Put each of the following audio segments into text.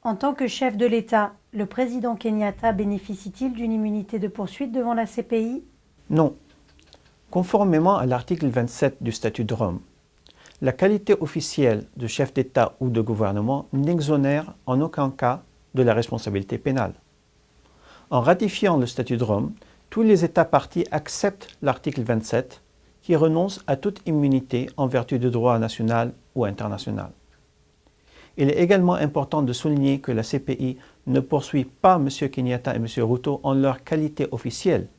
En tant que chef de l'État, le président Kenyatta bénéficie-t-il d'une immunité de poursuite devant la CPI? Non. Conformément à l'article 27 du statut de Rome, la qualité officielle de chef d'État ou de gouvernement n'exonère en aucun cas de la responsabilité pénale. En ratifiant le statut de Rome, tous les États parties acceptent l'article 27 qui renonce à toute immunité en vertu du droit national ou international. Il est également important de souligner que la CPI ne poursuit pas M. Kenyatta et M. Ruto en leur qualité officielle,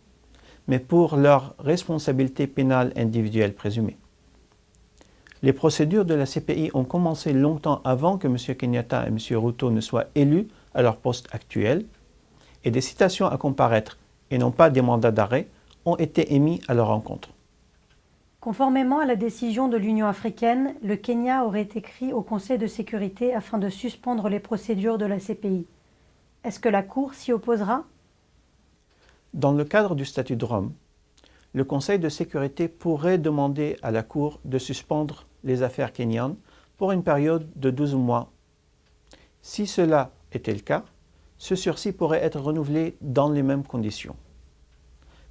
mais pour leur responsabilité pénale individuelle présumée. Les procédures de la CPI ont commencé longtemps avant que M. Kenyatta et M. Ruto ne soient élus à leur poste actuel, et des citations à comparaître, et non pas des mandats d'arrêt, ont été émis à leur encontre. Conformément à la décision de l'Union africaine, le Kenya aurait écrit au Conseil de sécurité afin de suspendre les procédures de la CPI. Est-ce que la Cour s'y opposera? Dans le cadre du statut de Rome, le Conseil de sécurité pourrait demander à la Cour de suspendre les affaires kenyanes pour une période de 12 mois. Si cela était le cas, ce sursis pourrait être renouvelé dans les mêmes conditions.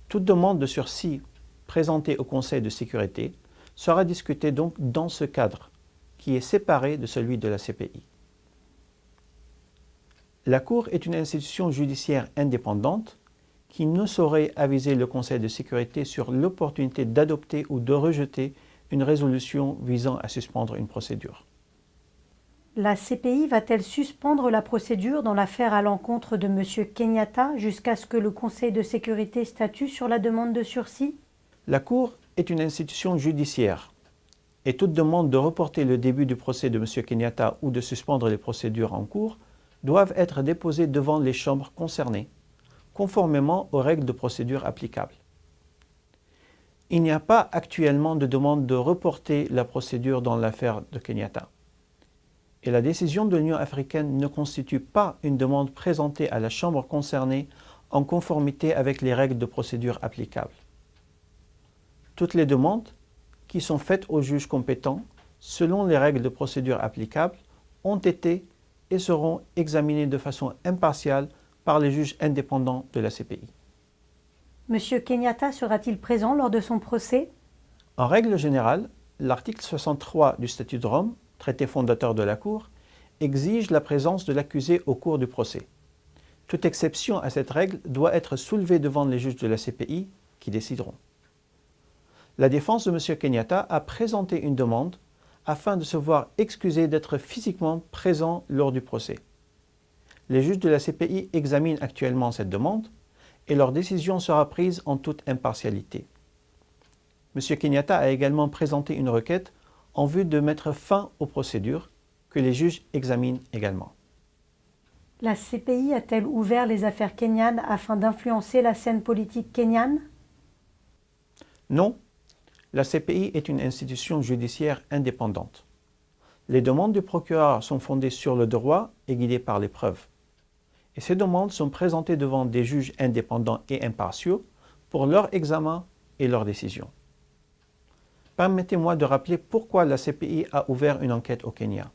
Toute demande de sursis présentée au Conseil de sécurité sera discutée donc dans ce cadre, qui est séparé de celui de la CPI. La Cour est une institution judiciaire indépendante qui ne saurait aviser le Conseil de sécurité sur l'opportunité d'adopter ou de rejeter une résolution visant à suspendre une procédure. La CPI va-t-elle suspendre la procédure dans l'affaire à l'encontre de M. Kenyatta jusqu'à ce que le Conseil de sécurité statue sur la demande de sursis? La Cour est une institution judiciaire et toute demande de reporter le début du procès de M. Kenyatta ou de suspendre les procédures en cours doivent être déposées devant les chambres concernées, conformément aux règles de procédure applicables. Il n'y a pas actuellement de demande de reporter la procédure dans l'affaire de Kenyatta. Et la décision de l'Union africaine ne constitue pas une demande présentée à la chambre concernée en conformité avec les règles de procédure applicables. Toutes les demandes qui sont faites aux juges compétents selon les règles de procédure applicables ont été et seront examinées de façon impartiale par les juges indépendants de la CPI. M. Kenyatta sera-t-il présent lors de son procès? En règle générale, l'article 63 du statut de Rome, traité fondateur de la Cour, exige la présence de l'accusé au cours du procès. Toute exception à cette règle doit être soulevée devant les juges de la CPI qui décideront. La défense de M. Kenyatta a présenté une demande afin de se voir excusé d'être physiquement présent lors du procès. Les juges de la CPI examinent actuellement cette demande et leur décision sera prise en toute impartialité. M. Kenyatta a également présenté une requête en vue de mettre fin aux procédures que les juges examinent également. La CPI a-t-elle ouvert les affaires kenyanes afin d'influencer la scène politique kenyane? Non, la CPI est une institution judiciaire indépendante. Les demandes du procureur sont fondées sur le droit et guidées par les preuves. Et ces demandes sont présentées devant des juges indépendants et impartiaux pour leur examen et leur décision. Permettez-moi de rappeler pourquoi la CPI a ouvert une enquête au Kenya.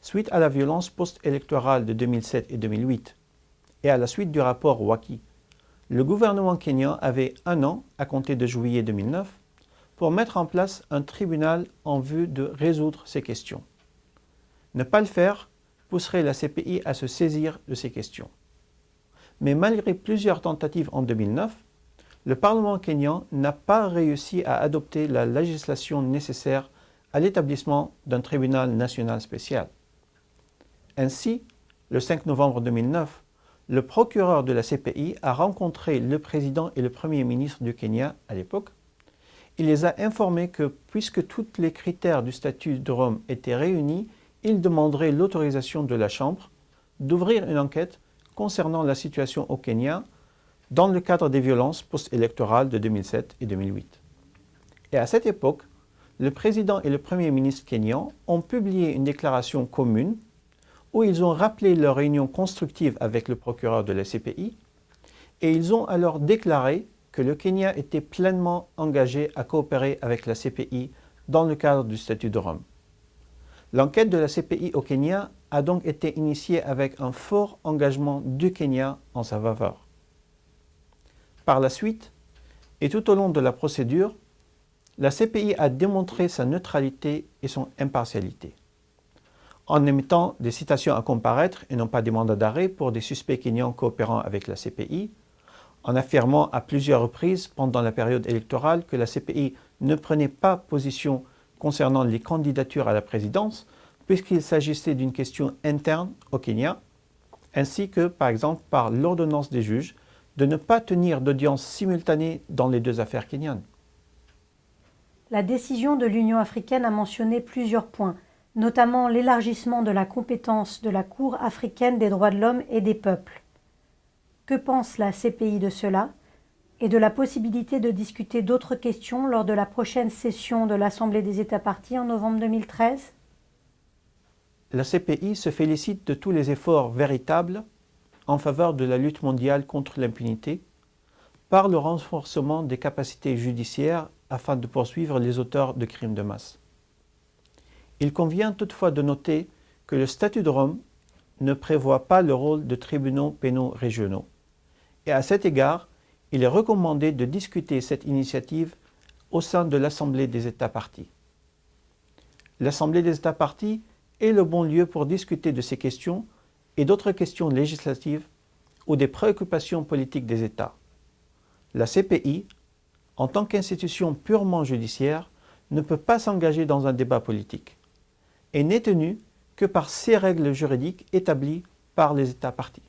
Suite à la violence post-électorale de 2007 et 2008 et à la suite du rapport Waki, le gouvernement kenyan avait 1 an, à compter de juillet 2009, pour mettre en place un tribunal en vue de résoudre ces questions. Ne pas le faire pousserait la CPI à se saisir de ces questions. Mais malgré plusieurs tentatives en 2009, le Parlement kényan n'a pas réussi à adopter la législation nécessaire à l'établissement d'un tribunal national spécial. Ainsi, le 5 novembre 2009, le procureur de la CPI a rencontré le président et le premier ministre du Kenya à l'époque. Il les a informés que, puisque tous les critères du statut de Rome étaient réunis, il demanderait l'autorisation de la Chambre d'ouvrir une enquête concernant la situation au Kenya dans le cadre des violences post-électorales de 2007 et 2008. Et à cette époque, le président et le premier ministre kényan ont publié une déclaration commune où ils ont rappelé leur réunion constructive avec le procureur de la CPI et ils ont alors déclaré que le Kenya était pleinement engagé à coopérer avec la CPI dans le cadre du statut de Rome. L'enquête de la CPI au Kenya a donc été initiée avec un fort engagement du Kenya en sa faveur. Par la suite, et tout au long de la procédure, la CPI a démontré sa neutralité et son impartialité. En émettant des citations à comparaître et non pas des mandats d'arrêt pour des suspects kenyans coopérant avec la CPI, en affirmant à plusieurs reprises pendant la période électorale que la CPI ne prenait pas position concernant les candidatures à la présidence, puisqu'il s'agissait d'une question interne au Kenya, ainsi que, par exemple, par l'ordonnance des juges de ne pas tenir d'audience simultanée dans les deux affaires kenyanes. La décision de l'Union africaine a mentionné plusieurs points, notamment l'élargissement de la compétence de la Cour africaine des droits de l'homme et des peuples. Que pense la CPI de cela et de la possibilité de discuter d'autres questions lors de la prochaine session de l'Assemblée des États parties en novembre 2013 ? La CPI se félicite de tous les efforts véritables en faveur de la lutte mondiale contre l'impunité par le renforcement des capacités judiciaires afin de poursuivre les auteurs de crimes de masse. Il convient toutefois de noter que le statut de Rome ne prévoit pas le rôle de tribunaux pénaux régionaux. Et à cet égard, il est recommandé de discuter cette initiative au sein de l'Assemblée des États parties. L'Assemblée des États parties est le bon lieu pour discuter de ces questions et d'autres questions législatives ou des préoccupations politiques des États. La CPI, en tant qu'institution purement judiciaire, ne peut pas s'engager dans un débat politique et n'est tenue que par ces règles juridiques établies par les États parties.